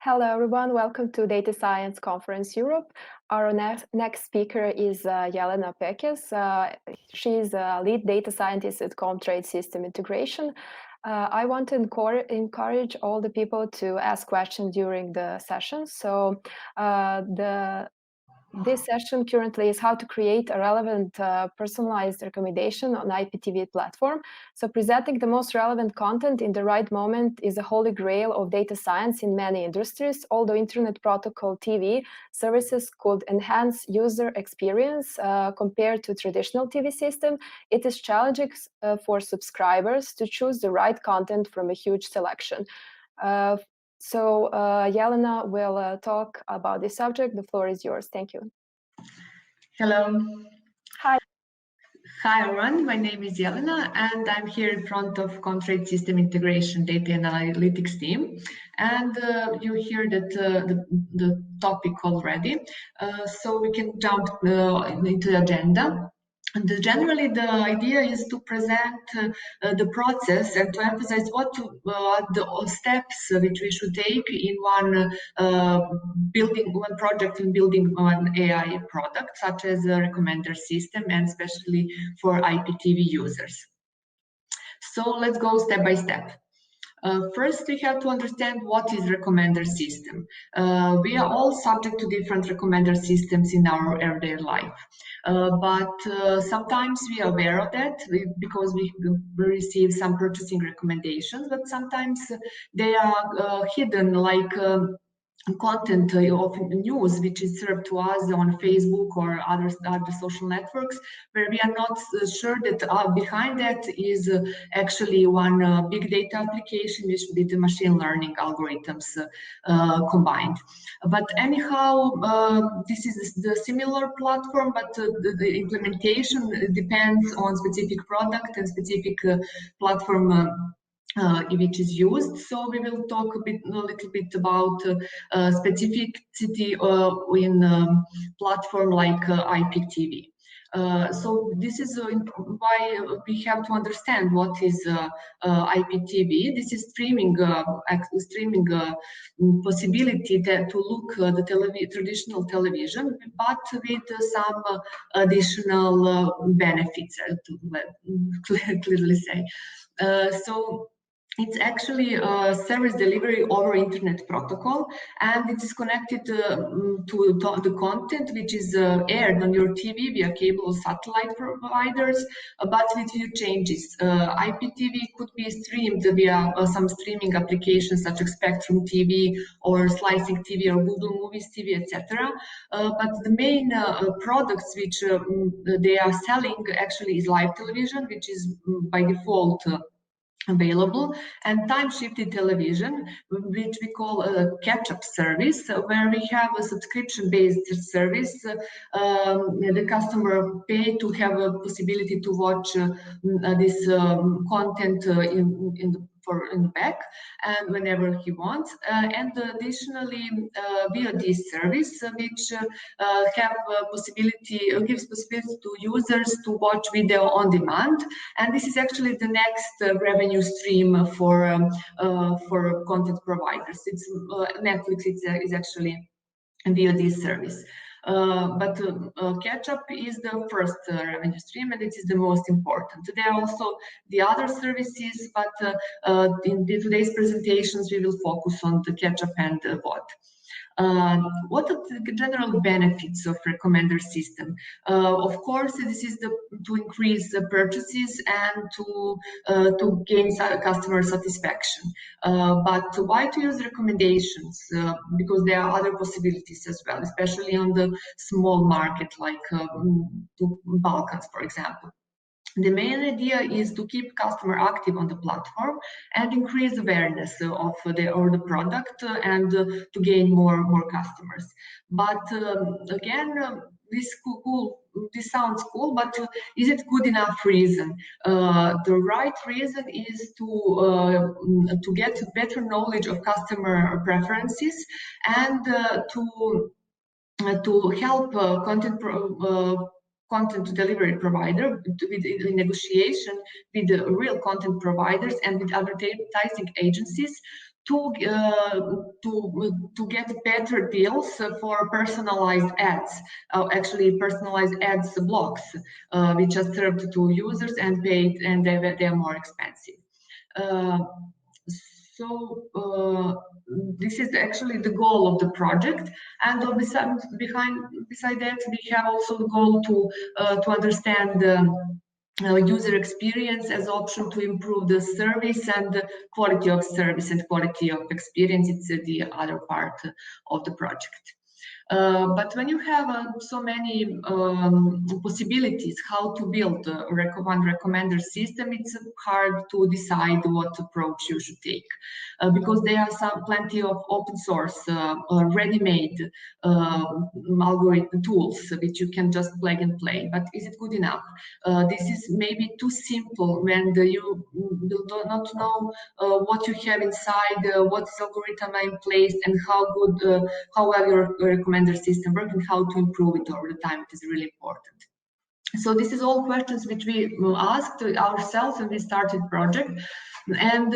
Hello, everyone. Welcome to Data Science Conference Europe. Our next speaker is Jelena Pekez. She's a lead data scientist at Comtrade System Integration. I want to encourage all the people to ask questions during the session. So this session currently is how to create a relevant personalized recommendation on IPTV platform. So presenting the most relevant content in the right moment is a holy grail of data science in many industries. Although Internet Protocol TV services could enhance user experience compared to traditional TV system, it is challenging for subscribers to choose the right content from a huge selection. So Jelena will talk about this subject. The floor is yours. Thank you. Hello. Hi. Hi, everyone. My name is Jelena, and I'm here in front of Comtrade System Integration Data and Analytics team. And you hear that the topic already, so we can jump into the agenda. And generally, the idea is to present the process and to emphasize what the steps which we should take in building one project and building one AI product, such as a recommender system, and especially for IPTV users. So let's go step by step. First, we have to understand what is recommender system. We are all subject to different recommender systems in our everyday life, but sometimes we are aware of that because we receive some purchasing recommendations, but sometimes they are hidden, like content of news which is served to us on Facebook or other social networks, where we are not sure that behind that is actually one big data application with the machine learning algorithms combined. But anyhow, this is the similar platform, but the implementation depends on specific product and specific platform which is used. So we will talk a little bit about specificity in platform like IPTV. So this is why we have to understand what is IPTV. This is streaming possibility to look the traditional television, but with some additional benefits, to clearly say. So it's actually a service delivery over Internet Protocol, and it is connected to the content which is aired on your TV via cable or satellite providers, but with few changes. IPTV could be streamed via some streaming applications such as Spectrum TV or Slicing TV or Google Movies TV, etc. But the main products which they are selling actually is live television, which is by default available, and time-shifted television, which we call a catch-up service, where we have a subscription-based service. The customer pay to have a possibility to watch this content in the back and whenever he wants, and additionally VOD service, which gives possibility to users to watch video on demand, and this is actually the next revenue stream for content providers. It's Netflix is actually a VOD service. But catch-up is the first revenue stream, and it is the most important. There are also the other services, but in today's presentations, we will focus on the catch-up and VOD. What are the general benefits of recommender system? Of course, this is to increase the purchases and to gain customer satisfaction. But why to use recommendations? Because there are other possibilities as well, especially on the small market like the Balkans, for example. The main idea is to keep customer active on the platform and increase awareness of the product and to gain more customers. But again, this sounds cool, but is it good enough reason? The right reason is to get better knowledge of customer preferences and to help content delivery provider in negotiation with the real content providers and with advertising agencies to get better deals for personalized ads, actually personalized ads blocks, which are served to users and paid, and they are more expensive. This is actually the goal of the project, and beside that we have also the goal to understand user experience as option to improve the service and the quality of service and quality of experience. It's the other part of the project. But when you have so many possibilities how to build a recommender system, it's hard to decide what approach you should take, because there are plenty of open source ready-made algorithm tools which you can just plug and play. But is it good enough? This is maybe too simple when you do not know what you have inside, what algorithm are in place, and how well your recommender system works and how to improve it over the time. It is really important. So this is all questions which we asked ourselves when we started project, and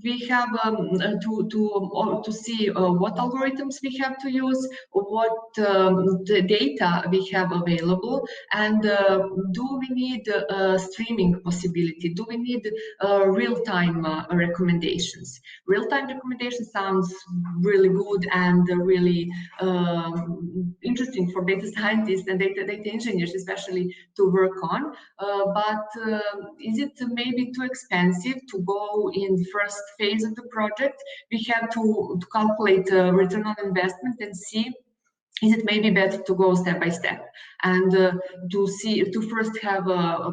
we have to see what algorithms we have to use, what the data we have available, and do we need streaming possibility? Do we need real-time recommendations? Real-time recommendations sounds really good and really interesting for data scientists and data engineers, especially to work on, but is it maybe too expensive to go in the first phase of the project? We have to calculate return on investment and see, is it maybe better to go step by step and to first have a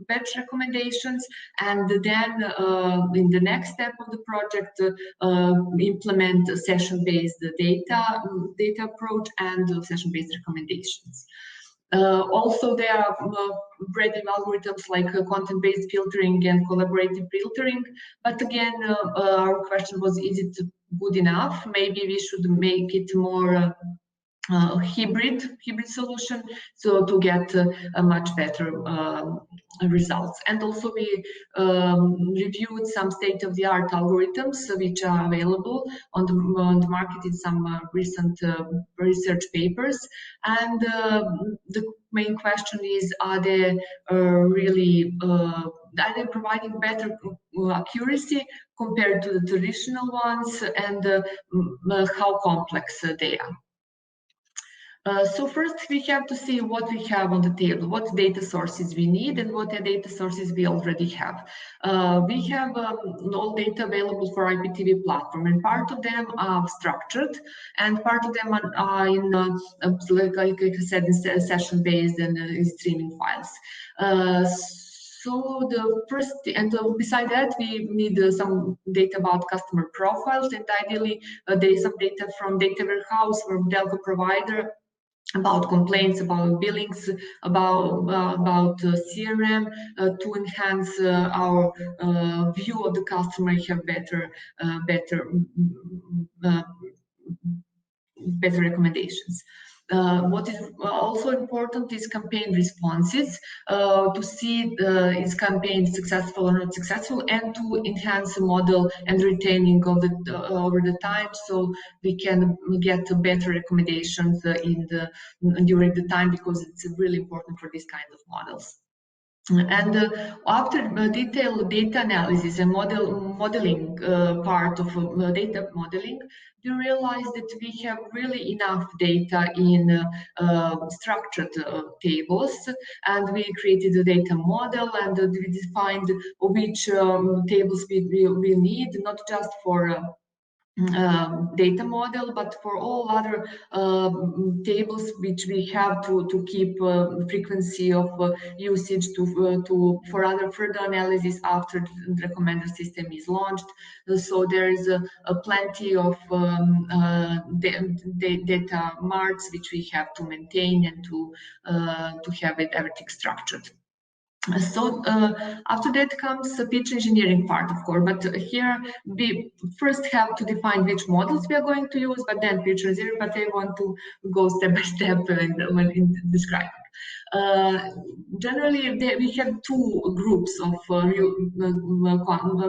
batch recommendations, and then in the next step of the project implement a session-based data approach and session-based recommendations. Also, there are ready algorithms like content-based filtering and collaborative filtering. But again, our question was, is it good enough? Maybe we should make it more hybrid solution, so to get a much better results. And also we reviewed some state-of-the-art algorithms which are available on the market in some recent research papers, and the main question is, are they really are they providing better accuracy compared to the traditional ones, and how complex they are? So first we have to see what we have on the table, what data sources we need and what data sources we already have. We have all data available for IPTV platform, and part of them are structured and part of them are in, like I said, in session-based and in streaming files. So the first, and beside that, we need some data about customer profiles, and ideally there is some data from data warehouse or telco provider about complaints, about billings, about CRM, to enhance our view of the customer, have better recommendations. What is also important is campaign responses, to see is campaign successful or not successful, and to enhance the model and retaining of the over the time, so we can get better recommendations during the time, because it's really important for this kind of models. And after detailed data analysis and modeling part of data modeling, we realized that we have really enough data in structured tables, and we created a data model, and we defined which tables we need, not just for data model, but for all other tables which we have to keep frequency of usage for other further analysis after the recommender system is launched. So there is plenty of data marts which we have to maintain and to have everything structured. So after that comes the pitch engineering part, of course, but here we first have to define which models we are going to use, but then pitch engineering, but I want to go step by step when in describing. Generally, we have two groups of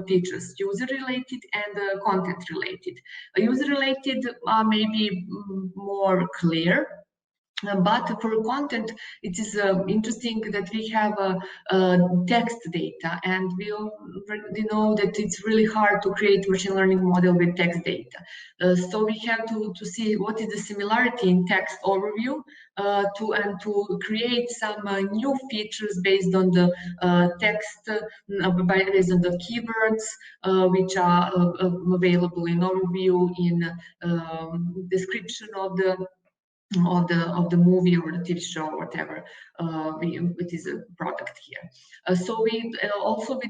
features: user-related and content-related. User-related are maybe more clear. But for content, it is interesting that we have text data, and we already know that it's really hard to create machine learning model with text data. So we have to see what is the similarity in text overview to create some new features based on the text, based on the keywords which are available in overview, in description of the movie or the TV show, whatever it is a product here. So we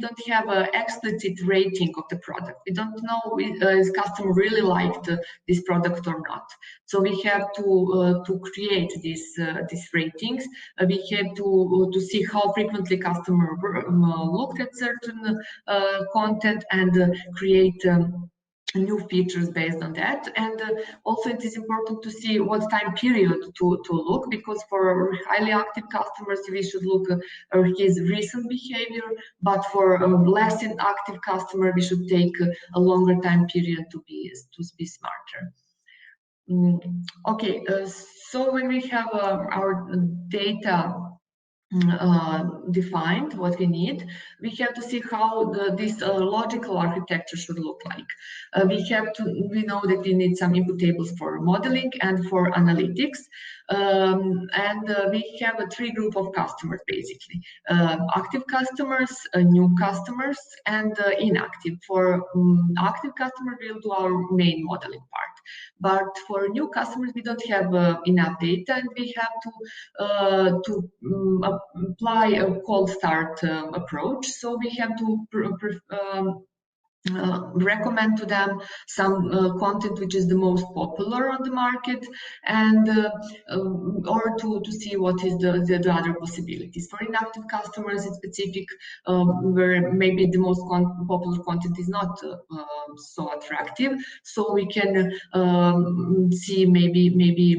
don't have an explicit rating of the product. We don't know if customer really liked this product or not. So we have to create these ratings. We have to see how frequently customer looked at certain content and create new features based on that. And also it is important to see what time period to look, because for highly active customers we should look at his recent behavior, but for less active customer we should take a longer time period to be smarter. Okay, so when we have our data defined, what we need, we have to see how this logical architecture should look like. We know that we need some input tables for modeling and for analytics, and we have three groups of customers basically: active customers, new customers, and inactive. For active customers, we'll do our main modeling part, but for new customers we don't have enough data, and we have to apply a cold start approach. So we have to recommend to them some content which is the most popular on the market, and or to see what is the other possibilities. For inactive customers, it's specific where maybe the most popular content is not so attractive. So we can see maybe we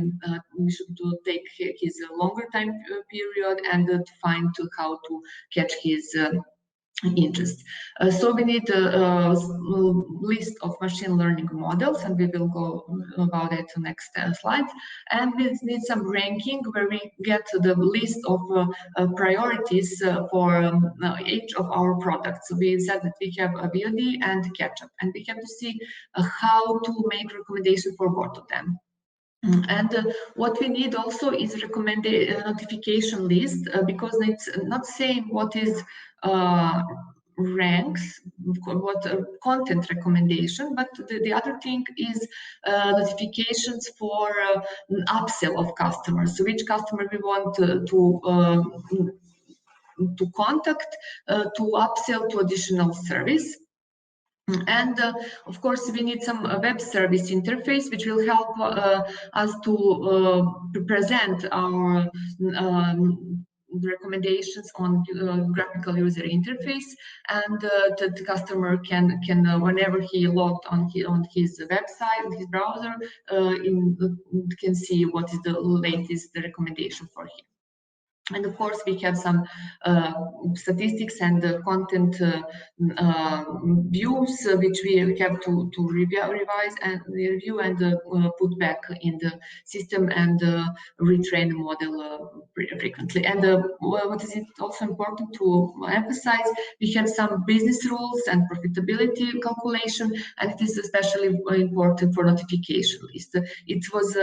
should take his longer time period and to find how to catch his interest. So we need a list of machine learning models, and we will go about that to next slide. And we need some ranking where we get the list of priorities for each of our products. So we said that we have a VOD and ketchup, and we have to see how to make recommendation for both of them. And what we need also is recommended notification list, because it's not saying what is ranks, what content recommendation, but the other thing is notifications for upsell of customers. So which customer we want to contact to upsell to additional service. And of course, we need some web service interface which will help us to present our recommendations on graphical user interface, and the customer can whenever he logged on his website, his browser, can see what is the latest recommendation for him. And of course, we have some statistics and content views which we have to revise and review and put back in the system and retrain the model frequently. And what is also important to emphasize, we have some business rules and profitability calculation, and it is especially important for notification list. It was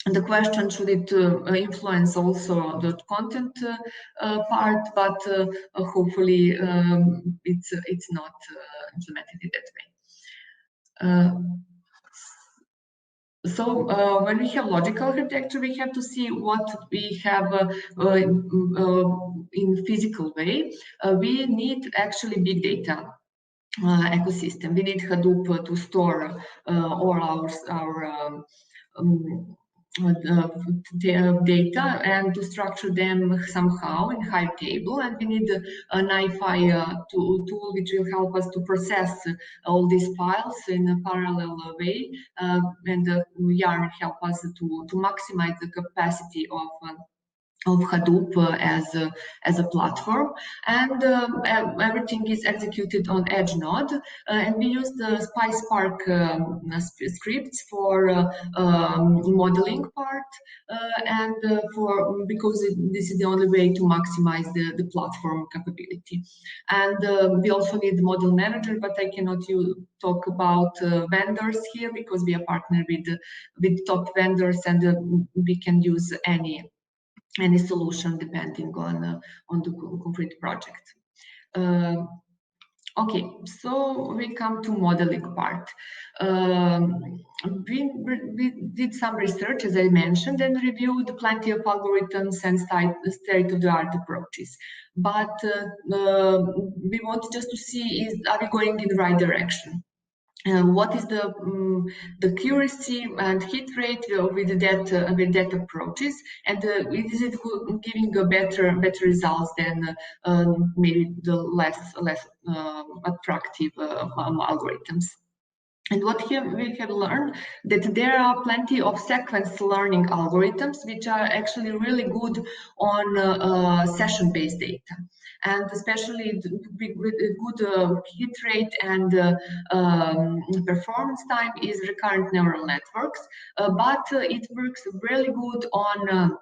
the question, should it influence also the content part, but hopefully it's not implemented in that way. So when we have logical architecture, we have to see what we have in physical way. We need actually big data ecosystem. We need Hadoop to store all our data and to structure them somehow in Hive table, and we need an NiFi tool which will help us to process all these files in a parallel way, and Yarn help us to maximize the capacity of Hadoop as a platform, and everything is executed on Edge node, and we use the PySpark scripts for modeling part, and because this is the only way to maximize the platform capability. And we also need the model manager, but I cannot talk about vendors here because we are partnered with top vendors, and we can use any solution depending on the concrete project. Okay, so we come to modeling part. We did some research, as I mentioned, and reviewed plenty of algorithms and state-of-the-art approaches. But we want just to see, are we going in the right direction? What is the accuracy and hit rate with that approaches, and is it giving a better results than maybe the less attractive algorithms? And what we have learned that there are plenty of sequence learning algorithms which are actually really good on session-based data, and especially with a good hit rate and performance time is recurrent neural networks, but it works really good on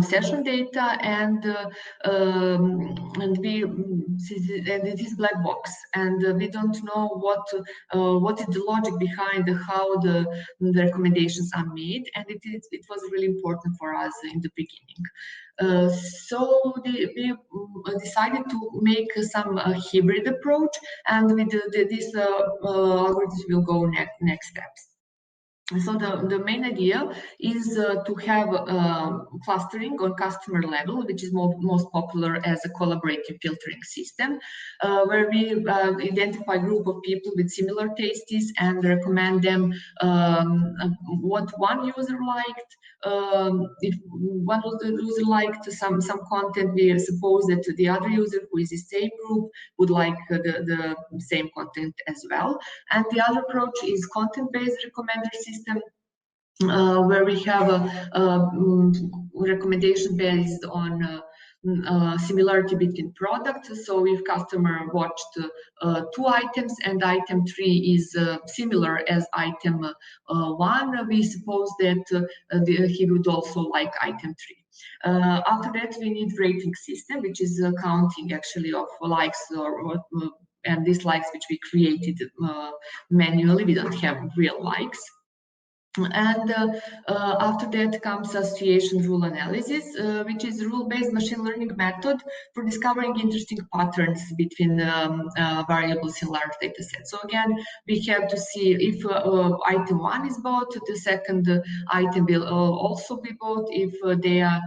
session data, and it is black box, and we don't know what is the logic behind how the recommendations are made, and it was really important for us in the beginning. So we decided to make some hybrid approach, and with this algorithms will go next steps. So the main idea is to have clustering on customer level, which is most popular as a collaborative filtering system, where we identify a group of people with similar tastes and recommend them what one user liked. If one user liked some content, we suppose that the other user who is the same group would like the same content as well. And the other approach is content-based recommender system, where we have a recommendation based on similarity between products. So if customer watched 2 items and item 3 is similar as item 1, we suppose that he would also like item 3. After that, we need rating system, which is counting actually of likes and dislikes, which we created manually. We don't have real likes. And after that comes association rule analysis, which is rule-based machine learning method for discovering interesting patterns between variables in large data sets. So again, we have to see if item 1 is bought, the second item will also be bought if they are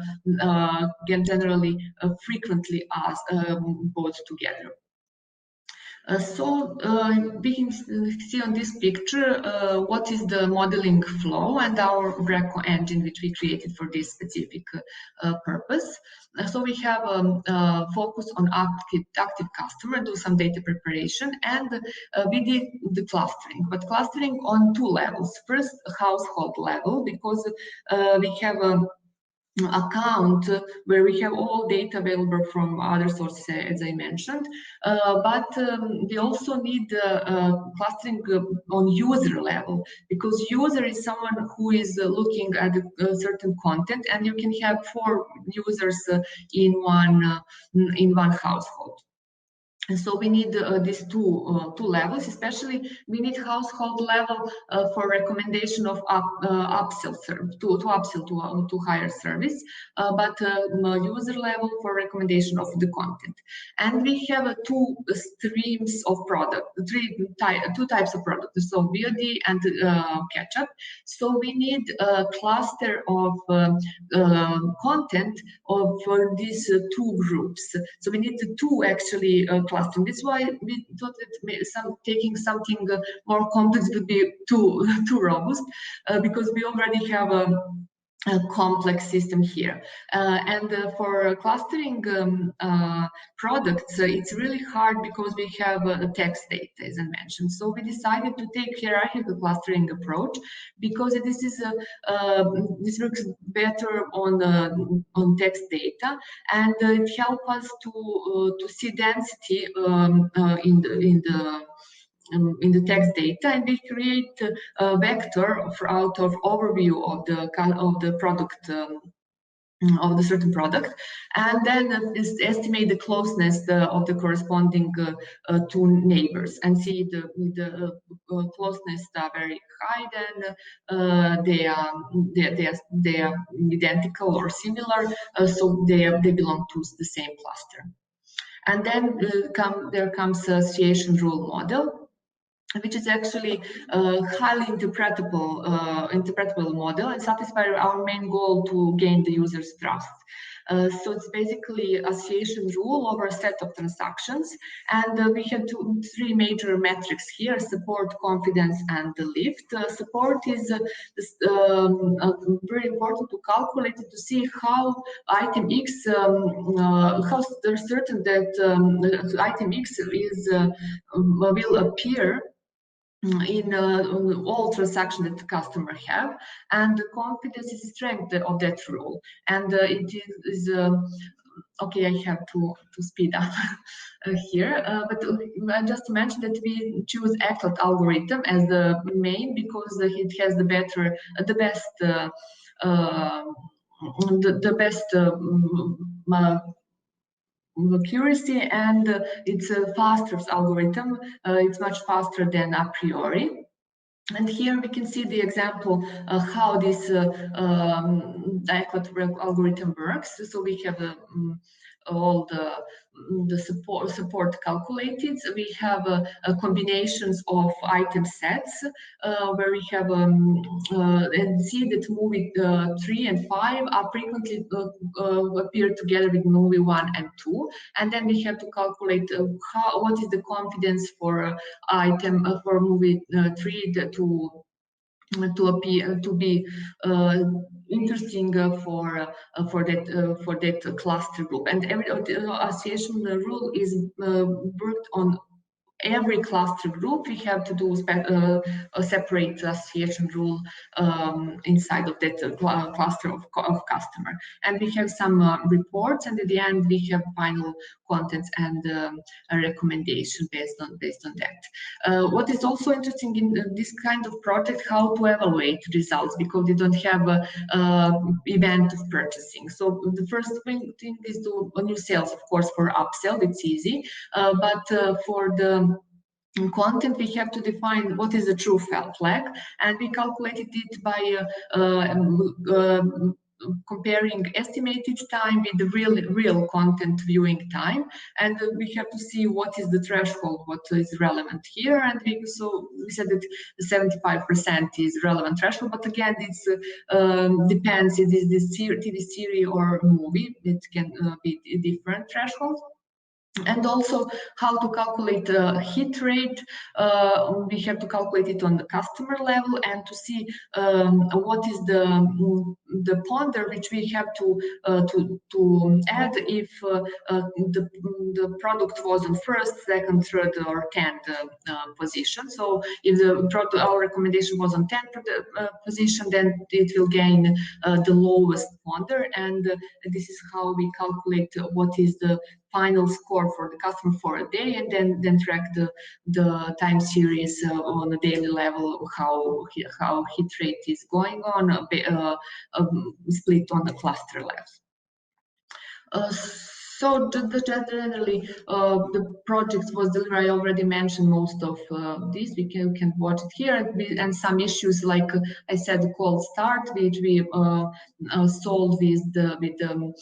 generally frequently bought together. So we can see on this picture what is the modeling flow and our Greco engine which we created for this specific purpose. So we have focus on active customer, do some data preparation, and we did the clustering, but clustering on 2 levels. First, household level, because we have a account where we have all data available from other sources, as I mentioned, but we also need clustering on user level, because user is someone who is looking at a certain content, and you can have 4 users in one household. And so we need these two levels. Especially we need household level for recommendation of upsell to higher service, but user level for recommendation of the content. And we have 2 streams of product, two types of products, so VOD and catch-up. So we need a cluster of content for these 2 groups. So we need the 2 actually clustering. That's why we thought that taking something more complex would be too robust, because we already have a complex system here. For clustering products, it's really hard because we have text data, as I mentioned. So we decided to take hierarchical clustering approach because this works better on text data, and it helps us to see density in the text data, and we create a vector out of overview of the product, of the certain product, and then estimate the closeness of the corresponding two neighbors, and see the closeness are very high, then they are identical or similar, so they belong to the same cluster. And then there comes association rule model, which is actually a highly interpretable model and satisfy our main goal to gain the user's trust. So it's basically association rule over a set of transactions, and we have three major metrics here: support, confidence, and the lift. Support is very important to calculate to see how item X, how they're certain that item X will appear in all transactions that the customer have, and the confidence is the strength of that rule. And it is okay, I have to speed up here, but just to mention that we choose ECLAT algorithm as the main because it has the best accuracy, and it's a faster algorithm. It's much faster than a priori. And here we can see the example of how this ECLAT algorithm works. So we have all the support calculated. We have combinations of item sets where we have and see that movie 3 and 5 are frequently appear together with movie 1 and 2, and then we have to calculate what is the confidence for item for movie 3 to be interesting for that cluster group. And every association rule is worked on every cluster group. We have to do a separate association rule inside of that cluster of customer. And we have some reports, and at the end we have final contents and a recommendation based on that. What is also interesting in this kind of project, how to evaluate results, because they don't have a event of purchasing. So the first thing is to new sales, of course. For upsell it's easy, but for the content we have to define what is a true flag, and we calculated it by comparing estimated time with the real content viewing time, and we have to see what is the threshold, what is relevant here. And we said that 75% is relevant threshold, but again it's depends, it is this TV series or movie, it can be a different threshold. And also how to calculate the hit rate. We have to calculate it on the customer level, and to see what is the ponder which we have to add if the product was on first, second, third, or 10th position. So if our recommendation was on 10th position, then it will gain the lowest ponder, and this is how we calculate what is the final score for the customer for a day, and then track the time series on a daily level, how hit rate is going on, split on the cluster level. So generally, the project was delivered. I already mentioned most of these. We can watch it here, and some issues, like I said, the cold start, which we solved with the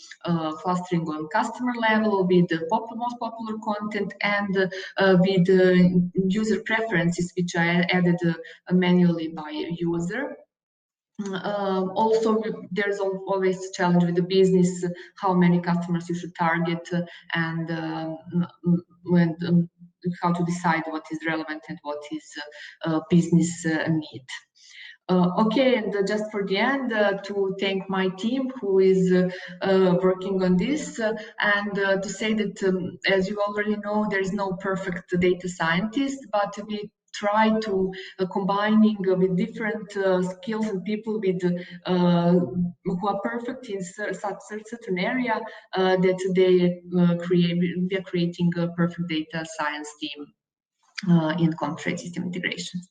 clustering on customer level, with the most popular content, and with the user preferences, which I added manually by user. Also, there's always a challenge with the business, how many customers you should target, and how to decide what is relevant and what is business need. Okay, and just for the end, to thank my team who is working on this, and to say that, as you already know, there is no perfect data scientist, but we try to combining with different skills and people with who are perfect in such certain area that we are creating a perfect data science team in trade system integration.